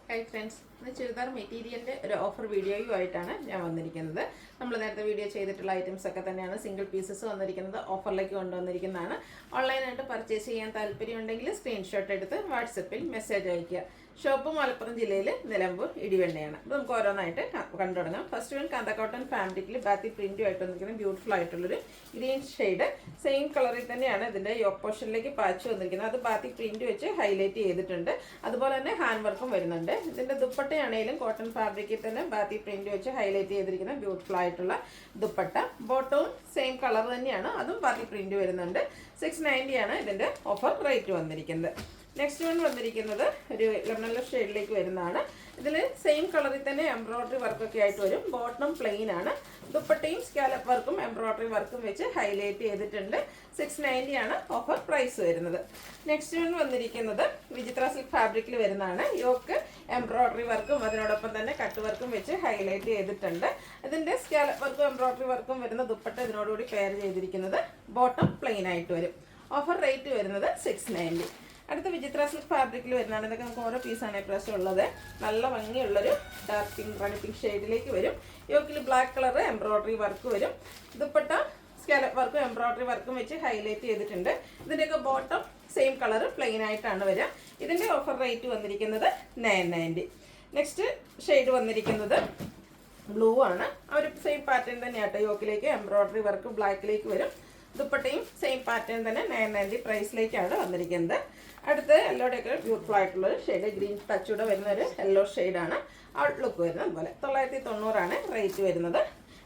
Hi friends, ഇന്ന് ചുരിദാർ മെറ്റീരിയലിൻ്റെ ഒരു ഓഫർ വീഡിയോയുമായിട്ടാണ് ഞാൻ വന്നിരിക്കുന്നത്. നമ്മൾ നേരത്തെ വീഡിയോ ചെയ്തിട്ടുള്ള ഐറ്റംസ് ഒക്കെ തന്നെയാണ് സിംഗിൾ പീസസ് വന്നിരിക്കുന്നത്. ഓഫറിലേക്ക് കൊണ്ടുവന്നിരിക്കുന്നതാണ്. ഓൺലൈനായിട്ട് പർച്ചേസ് ചെയ്യാൻ താല്പര്യമുണ്ടെങ്കിൽ സ്ക്രീൻഷോട്ട് എടുത്ത് വാട്സപ്പിൽ മെസ്സേജ് അയയ്ക്കുക. ഷോപ്പ് മലപ്പുറം ജില്ലയിൽ നിലമ്പൂർ ഇടിവെണ്ണയാണ്. അപ്പോൾ നമുക്ക് ഓരോന്നായിട്ട് കണ്ടു തുടങ്ങാം. ഫസ്റ്റ് വൺ കാന്ത കോട്ടൺ ഫാബ്രിക്കിൽ ബാത്തി പ്രിൻറ്റുമായിട്ട് വന്നിരിക്കുന്നത് ബ്യൂട്ടിഫുൾ ആയിട്ടുള്ളൊരു ഗ്രീൻ ഷെയ്ഡ്. സെയിം കളറിൽ തന്നെയാണ് ഇതിൻ്റെ യോക്ക് പോർഷനിലേക്ക് പാച്ച് വന്നിരിക്കുന്നത്. അത് ബാത്തി പ്രിൻറ്റ് വെച്ച് ഹൈലൈറ്റ് ചെയ്തിട്ടുണ്ട്. അതുപോലെ തന്നെ ഹാൻഡ് വർക്കും വരുന്നുണ്ട്. ഇതിൻ്റെ ദുപ്പട്ടയാണെങ്കിലും കോട്ടൺ ഫാബ്രിക്കിൽ തന്നെ ബാത്തി പ്രിൻറ്റ് വെച്ച് ഹൈലൈറ്റ് ചെയ്തിരിക്കുന്ന ബ്യൂട്ടിഫുൾ ആയിട്ടുള്ള ദുപ്പട്ട. ബോട്ടവും സെയിം കളർ തന്നെയാണ്, അതും ബാത്തി പ്രിൻറ്റ് വരുന്നുണ്ട്. 690 ആണ് ഇതിൻ്റെ ഓഫർ റേറ്റ് വന്നിരിക്കുന്നത്. നെക്സ്റ്റ് വൺ വന്നിരിക്കുന്നത് ഒരു ലെമൺ ഷെയ്ഡിലേക്ക് വരുന്നതാണ്. ഇതിൽ സെയിം കളറിൽ തന്നെ എംബ്രോയ്ഡറി വർക്കൊക്കെ ആയിട്ട് വരും. ബോട്ടം പ്ലെയിൻ ആണ്. ദുപ്പട്ടയും സ്കാലപ്പ് വർക്കും എംബ്രോയ്ഡറി വർക്കും വെച്ച് ഹൈലൈറ്റ് ചെയ്തിട്ടുണ്ട്. 690 ആണ് ഓഫർ പ്രൈസ് വരുന്നത്. നെക്സ്റ്റ് വൺ വന്നിരിക്കുന്നത് വിചിത്ര സിൽക്ക് ഫാബ്രിക്കിൽ വരുന്നതാണ്. യോക്ക് എംബ്രോയ്ഡറി വർക്കും അതിനോടൊപ്പം തന്നെ കട്ട് വർക്കും വെച്ച് ഹൈലൈറ്റ് ചെയ്തിട്ടുണ്ട്. ഇതിൻ്റെ സ്കാലപ്പ് വർക്കും എംബ്രോയ്ഡറി വർക്കും വരുന്ന ദുപ്പട്ട ഇതിനോടുകൂടി പെയർ ചെയ്തിരിക്കുന്നത്. ബോട്ടം പ്ലെയിൻ ആയിട്ട് വരും. ഓഫർ റേറ്റ് വരുന്നത് 690. അടുത്ത വിചിത്ര സിൽക്ക് ഫാബ്രിക്കിൽ വരുന്നതാണ്. ഇതൊക്കെ നമുക്ക് ഓരോ പീസാണ് ഇപ്രാവശ്യം ഉള്ളത്. നല്ല ഭംഗിയുള്ളൊരു ഡാർക്ക് പിങ്ക് റണി പിങ്ക് ഷെയ്ഡിലേക്ക് വരും. യോക്കിൽ ബ്ലാക്ക് കളർ എംബ്രോയ്ഡറി വർക്ക് വരും. ദുപ്പട്ട സ്കാലപ്പ് വർക്കും എംബ്രോയ്ഡറി വർക്കും വെച്ച് ഹൈലൈറ്റ് ചെയ്തിട്ടുണ്ട്. ഇതിൻ്റെയൊക്കെ ബോട്ടം സെയിം കളർ പ്ലെയിൻ ആയിട്ടാണ് വരിക. ഇതിൻ്റെ ഓഫർ റേറ്റ് വന്നിരിക്കുന്നത് 990. നെക്സ്റ്റ് ഷെയ്ഡ് വന്നിരിക്കുന്നത് ബ്ലൂ ആണ്. ആ ഒരു സെയിം പാറ്റേൺ തന്നെയാട്ടോ. യോക്കിലേക്ക് എംബ്രോയ്ഡറി വർക്ക് ബ്ലാക്കിലേക്ക് വരും. ദുപ്പട്ടയും സെയിം പാറ്റേൺ തന്നെ 990 പ്രൈസിലേക്കാണ് വന്നിരിക്കുന്നത്. അടുത്ത് യെല്ലോയുടെയൊക്കെ ബ്യൂട്ടിഫുൾ ആയിട്ടുള്ളൊരു ഷെയ്ഡ്, ഗ്രീൻ ടച്ചൂടെ വരുന്നൊരു യെല്ലോ ഷെയ്ഡാണ് ഔട്ട്ലുക്ക് വരുന്നത്. അതുപോലെ 990 ആണ് റേറ്റ് വരുന്നത്.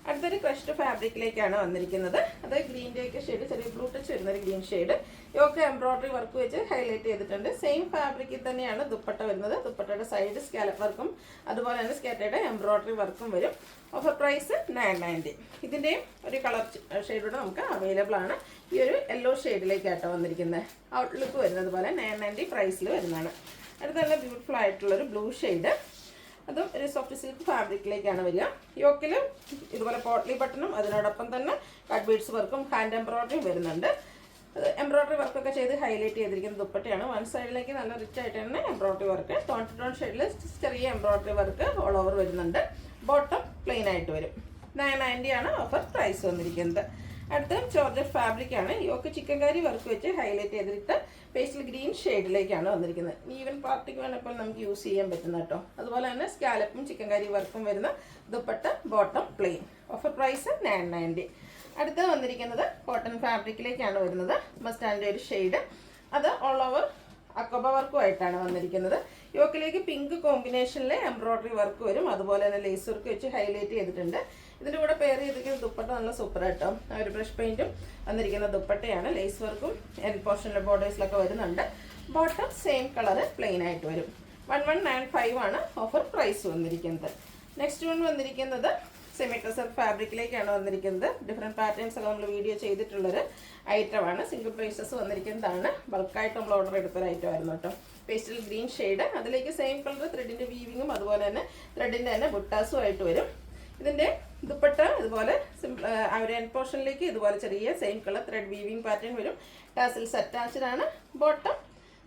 അടുത്തൊരു ക്രഷ്ഡ് ഫാബ്രിക്കിലേക്കാണ് വന്നിരിക്കുന്നത്. അത് ഗ്രീൻ്റെയൊക്കെ ഷെയ്ഡ്, ചെറിയ ബ്ലൂ ടച്ച് വരുന്നൊരു green shade. Yoke embroidery work വെച്ച് ഹൈലൈറ്റ് ചെയ്തിട്ടുണ്ട്. സെയിം ഫാബ്രിക്കിൽ തന്നെയാണ് ദുപ്പട്ട വരുന്നത്. ദുപ്പട്ടയുടെ സൈഡ് സ്കാലപ്പ് വർക്കും അതുപോലെ തന്നെ സ്കാറ്റയുടെ എംബ്രോയ്ഡറി വർക്കും വരും. Offer price 990. ഇതിൻ്റെയും ഒരു കളർ ഷെയ്ഡൂടെ നമുക്ക് അവൈലബിൾ ആണ്. ഈ ഒരു യെല്ലോ ഷെയ്ഡിലേക്കാട്ടോ വന്നിരിക്കുന്നത്. ഔട്ട്ലുക്ക് വരുന്നത് പോലെ 990 പ്രൈസിൽ വരുന്നതാണ്. അടുത്ത നല്ല ബ്യൂട്ടിഫുൾ ആയിട്ടുള്ളൊരു ബ്ലൂ ഷെയ്ഡ്. അതും ഒരു സോഫ്റ്റ് സിൽക്ക് ഫാബ്രിക്കിലേക്കാണ് വരിക. യോക്കിൽ ഇതുപോലെ പോട്ട്ലി ബട്ടണും അതിനോടൊപ്പം തന്നെ കട്ട് ബീഡ്സ് വർക്കും ഹാൻഡ് എംബ്രോയ്ഡറിയും വരുന്നുണ്ട്. എംബ്രോയ്ഡറി വർക്കൊക്കെ ചെയ്ത് ഹൈലൈറ്റ് ചെയ്തിരിക്കുന്ന ദുപ്പട്ടയാണ്. വൺ സൈഡിലേക്ക് നല്ല റിച്ച് ആയിട്ട് തന്നെ embroidery work, tone to tone ഷെയ്ഡിൽ ചെറിയ എംബ്രോയ്ഡറി വർക്ക് ഓൾ ഓവർ വരുന്നുണ്ട്. ബോട്ടം പ്ലെയിൻ ആയിട്ട് വരും. 990 ആണ് ഓഫർ പ്രൈസ് വന്നിരിക്കുന്നത്. അടുത്ത ജോർജറ്റ് ഫാബ്രിക് ആണ്. യോക്ക് ചിക്കൻ കറി വർക്ക് വെച്ച് ഹൈലൈറ്റ് ചെയ്തിട്ട് പേസ്റ്റൽ ഗ്രീൻ ഷെയ്ഡിലേക്കാണ് വന്നിരിക്കുന്നത്. ഈവൻ പാർട്ടിക്ക് വേണപ്പോൾ നമുക്ക് യൂസ് ചെയ്യാൻ പറ്റുന്ന കേട്ടോ. അതുപോലെ തന്നെ സ്കാലപ്പും ചിക്കൻ കറി വർക്കും വരുന്ന dupatta, bottom plain. Offer price 990. അടുത്ത വന്നിരിക്കുന്നത് കോട്ടൺ ഫാബ്രിക്കിലേക്കാണ് വരുന്നത്. മസ്റ്റാൻഡിൻ്റെ ഒരു ഷെയ്ഡ്. അത് ഓൾ ഓവർ അക്കോബ വർക്കുമായിട്ടാണ് വന്നിരിക്കുന്നത്. യോക്കിലേക്ക് പിങ്ക് കോമ്പിനേഷനിൽ എംബ്രോയ്ഡറി വർക്ക് വരും. അതുപോലെ തന്നെ ലേസ് വർക്ക് വെച്ച് ഹൈലൈറ്റ് ചെയ്തിട്ടുണ്ട്. ഇതിൻ്റെ കൂടെ പെയർ ചെയ്തിരിക്കുന്ന ദുപ്പട്ട നല്ല സൂപ്പർ ആട്ടോ. ഒരു ബ്രഷ് പെയിൻറ്റും വന്നിരിക്കുന്ന ദുപ്പട്ടയാണ്. ലേസ് വർക്കും എൻഡ് പോർഷനിലെ ബോർഡേഴ്സിലൊക്കെ വരുന്നുണ്ട്. ബോട്ടം സെയിം കളർ പ്ലെയിൻ ആയിട്ട് വരും. 1195 ആണ് ഓഫർ പ്രൈസ് വന്നിരിക്കുന്നത്. നെക്സ്റ്റ് വൺ വന്നിരിക്കുന്നത് സെമി ടസർ ഫാബ്രിക്കിലേക്കാണ് വന്നിരിക്കുന്നത്. ഡിഫറെൻറ്റ് പാറ്റേൺസ് ഒക്കെ നമ്മൾ വീഡിയോ ചെയ്തിട്ടുള്ളൊരു ഐറ്റമാണ്. സിംഗിൾ പീസസ് വന്നിരിക്കുന്നതാണ്. ബൾക്കായിട്ട് നമ്മൾ ഓർഡർ എടുത്തൊരു ഐറ്റം ആയിരുന്നു കേട്ടോ. Pastel green shade. അതിലേക്ക് സെയിം കളർ ത്രെഡിൻ്റെ വീവിങ്ങും അതുപോലെ തന്നെ ത്രെഡിൻ്റെ തന്നെ ബുട്ടാസും ആയിട്ട് വരും. ഇതിൻ്റെ ദുപ്പട്ട ഇതുപോലെ ആ ഒരു എൻഡ് പോർഷനിലേക്ക് ഇതുപോലെ ചെറിയ same colour thread weaving pattern വരും. ടാസിൽസ് അറ്റാച്ച്ഡ് ആണ്. ബോട്ടം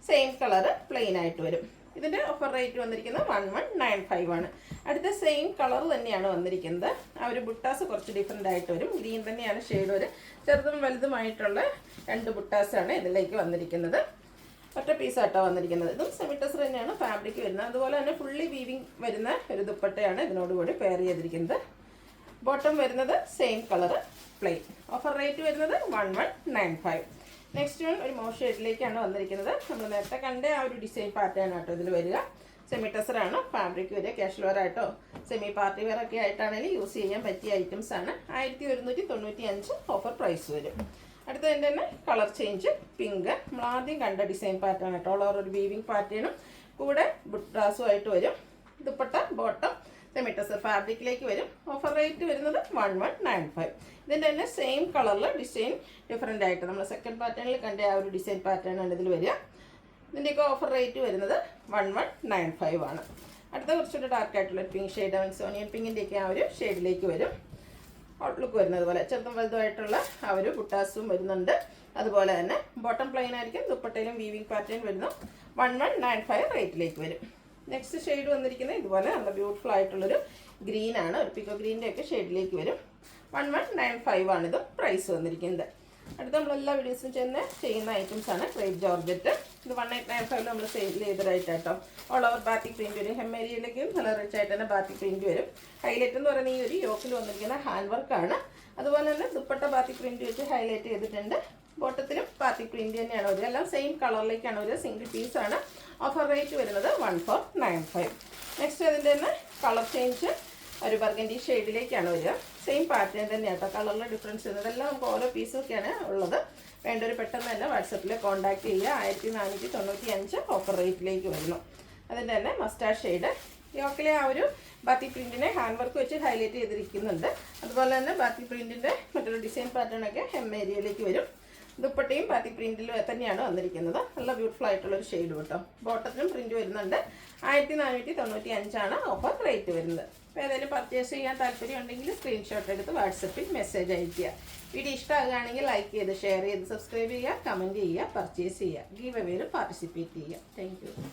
സെയിം കളർ പ്ലെയിൻ ആയിട്ട് വരും. ഇതിൻ്റെ ഓഫർ റേറ്റ് വന്നിരിക്കുന്നത് 1195 ആണ്. അടുത്ത സെയിം കളർ തന്നെയാണ് വന്നിരിക്കുന്നത്. ആ ഒരു ബുട്ടാസ് കുറച്ച് ഡിഫറെൻ്റ് ആയിട്ട് വരും. ഗ്രീൻ തന്നെയാണ് ഷെയ്ഡ്. ഒരു ചെറുതും വലുതുമായിട്ടുള്ള 2 ബുട്ടാസാണ് ഇതിലേക്ക് വന്നിരിക്കുന്നത്. ഒറ്റ പീസാട്ടോ വന്നിരിക്കുന്നത്. ഇതും സെമി ടസർ തന്നെയാണ് ഫാബ്രിക് വരുന്നത്. അതുപോലെ തന്നെ ഫുള്ളി വീവിങ് വരുന്ന ഒരു ദുപ്പട്ടയാണ് ഇതിനോടുകൂടി പെയർ ചെയ്തിരിക്കുന്നത്. ബോട്ടം വരുന്നത് same colour plain. Offer rate വരുന്നത് 1195. നെക്സ്റ്റ് വൺ ഒരു മോർ ഷെയ്ഡിലേക്കാണ് വന്നിരിക്കുന്നത്. നമ്മൾ നേരത്തെ കണ്ട ആ ഒരു ഡിസൈൻ പാറ്റേൺ ആട്ടോ ഇതിൽ വരിക. സെമി ടസറാണ് ഫാബ്രിക് വരിക. കാഷ്വൽ വെയർ ആയിട്ടോ സെമി പാർട്ടി വെയർ ഒക്കെ ആയിട്ടാണെങ്കിൽ യൂസ് ചെയ്യാൻ പറ്റിയ ഐറ്റംസ് ആണ്. 1195 ഓഫർ പ്രൈസ് വരും. അടുത്തതിൻ്റെ തന്നെ കളർ ചേഞ്ച് പിങ്ക്. നമ്മൾ ആദ്യം കണ്ട ഡിസൈൻ പാറ്റേൺ ആട്ടോ. ഓൾ ഓവർ ഒരു വീവിങ് പാറ്റേണും കൂടെ ബുട്ടാസും ആയിട്ട് വരും. ദുപ്പട്ട, ബോട്ടം സെമി ടസർ ഫാബ്രിക്കിലേക്ക് വരും. ഓഫർ റേറ്റ് വരുന്നത് 1195. ഇതിൻ്റെ തന്നെ സെയിം കളറിൽ ഡിസൈൻ ഡിഫറെൻ്റ് ആയിട്ട് നമ്മൾ സെക്കൻഡ് പാറ്റേണിൽ കണ്ട ആ ഒരു ഡിസൈൻ പാറ്റേൺ ആണ് ഇതിൽ വരിക. ഇതിൻ്റെയൊക്കെ ഓഫർ റേറ്റ് വരുന്നത് 1195 ആണ്. അടുത്ത കുറച്ചുകൂടി ഡാർക്ക് ആയിട്ടുള്ള പിങ്ക് ഷെയ്ഡ്, സോനിയൻ പിങ്കിൻ്റെയൊക്കെ ആ ഒരു ഷെയ്ഡിലേക്ക് വരും. ഔട്ട്ലുക്ക് വരുന്നത് പോലെ ചെറുതും വലുതുമായിട്ടുള്ള ആ ഒരു ബുട്ടാസും വരുന്നുണ്ട്. അതുപോലെ തന്നെ ബോട്ടം പ്ലെയിൻ ആയിരിക്കും. ദുപ്പട്ടയിലും വീവിങ് പാറ്റേൺ വരുന്നു. 1195 റേറ്റിലേക്ക് വരും. നെക്സ്റ്റ് ഷെയ്ഡ് വന്നിരിക്കുന്നത് ഇതുപോലെ നല്ല ബ്യൂട്ടിഫുൾ ആയിട്ടുള്ളൊരു ഗ്രീനാണ്. ഒരു പിക്കോ ഗ്രീൻ്റെ ഒക്കെ ഷെയ്ഡിലേക്ക് വരും. 1195 ആണിത് പ്രൈസ് വന്നിരിക്കുന്നത്. അടുത്ത നമ്മളെല്ലാ വീഡിയോസും ചെയ്യുന്ന ഐറ്റംസാണ് ക്രേപ്പ് ജോർജറ്റ്. ഇത് 1895 നമ്മൾ സെയിൽ ചെയ്തതായിട്ട് കേട്ടോ. ഓൾ ഓവർ ബാത്തിക് പ്രിൻറ്റ് വരും. ഹെമ്മേരിയിലേക്കും നല്ല റിച്ച് ആയിട്ട് തന്നെ ബാത്തിക് പ്രിൻറ്റ് വരും. ഹൈലൈറ്റ് എന്ന് പറയുന്ന ഈ ഒരു യോക്കിൽ വന്നിരിക്കുന്ന ഹാൻഡ് വർക്കാണ്. അതുപോലെ തന്നെ ദുപ്പട്ട ബാത്തിക് പ്രിൻറ്റ് വെച്ച് ഹൈലൈറ്റ് ചെയ്തിട്ടുണ്ട്. ബോട്ടത്തിലും ബാത്തിക് പ്രിൻറ്റ് തന്നെയാണ് വരിക. എല്ലാം സെയിം കളറിലേക്കാണ് വരിക. സിംഗിൾ പീസാണ്. ഓഫർ റേറ്റ് വരുന്നത് 1495. നെക്സ്റ്റ് അതിൻ്റെ തന്നെ കളർ ചേഞ്ച് ഒരു ബർഗൻഡി ഷെയ്ഡിലേക്കാണ് വരിക. സെയിം പാറ്റേൺ തന്നെയാണ് കേട്ടോ. കളറിൽ ഡിഫറൻസ് വരുന്നത്. എല്ലാം നമുക്ക് ഓരോ പീസൊക്കെയാണ് ഉള്ളത്. വേണ്ടൊരു പെട്ടെന്ന് തന്നെ വാട്സപ്പിൽ കോൺടാക്ട് ചെയ്യുക. 1495 ഓഫർ റേറ്റിലേക്ക് വരുന്നു. അതിൻ്റെ തന്നെ മസ്റ്റാർഡ് ഷെയ്ഡ് യോക്കിലെ ആ ഒരു ബാത്തിക് പ്രിൻറ്റിനെ ഹാൻഡ് വർക്ക് വെച്ച് ഹൈലൈറ്റ് ചെയ്തിരിക്കുന്നുണ്ട്. അതുപോലെ തന്നെ ബാത്തിക് പ്രിൻറ്റിൻ്റെ മറ്റൊരു ഡിസൈൻ പാറ്റേണൊക്കെ ഹെമ്മേരിയയിലേക്ക് വരും. ദുപ്പട്ടയും ബാത്തിക് പ്രിൻറ്റിൽ തന്നെയാണ് വന്നിരിക്കുന്നത്. നല്ല ബ്യൂട്ടിഫുൾ ആയിട്ടുള്ളൊരു ഷെയ്ഡ് കേട്ടോ. ബോട്ടത്തിലും പ്രിൻറ്റ് വരുന്നുണ്ട്. 1495 ഓഫർ റേറ്റ് വരുന്നത്. അപ്പോൾ ഏതായാലും പർച്ചേസ് ചെയ്യാൻ താല്പര്യം ഉണ്ടെങ്കിൽ സ്ക്രീൻഷോട്ട് എടുത്ത് വാട്സപ്പിൽ മെസ്സേജ് അയയ്ക്കുക. വീഡിയോ ഇഷ്ടമാകുകയാണെങ്കിൽ ലൈക്ക് ചെയ്ത് ഷെയർ ചെയ്ത് സബ്സ്ക്രൈബ് ചെയ്യുക, കമൻറ്റ് ചെയ്യുക, പർച്ചേസ് ചെയ്യുക, ഗീവ് അവേയിൽ പാർട്ടിസിപ്പേറ്റ് ചെയ്യുക. Thank you.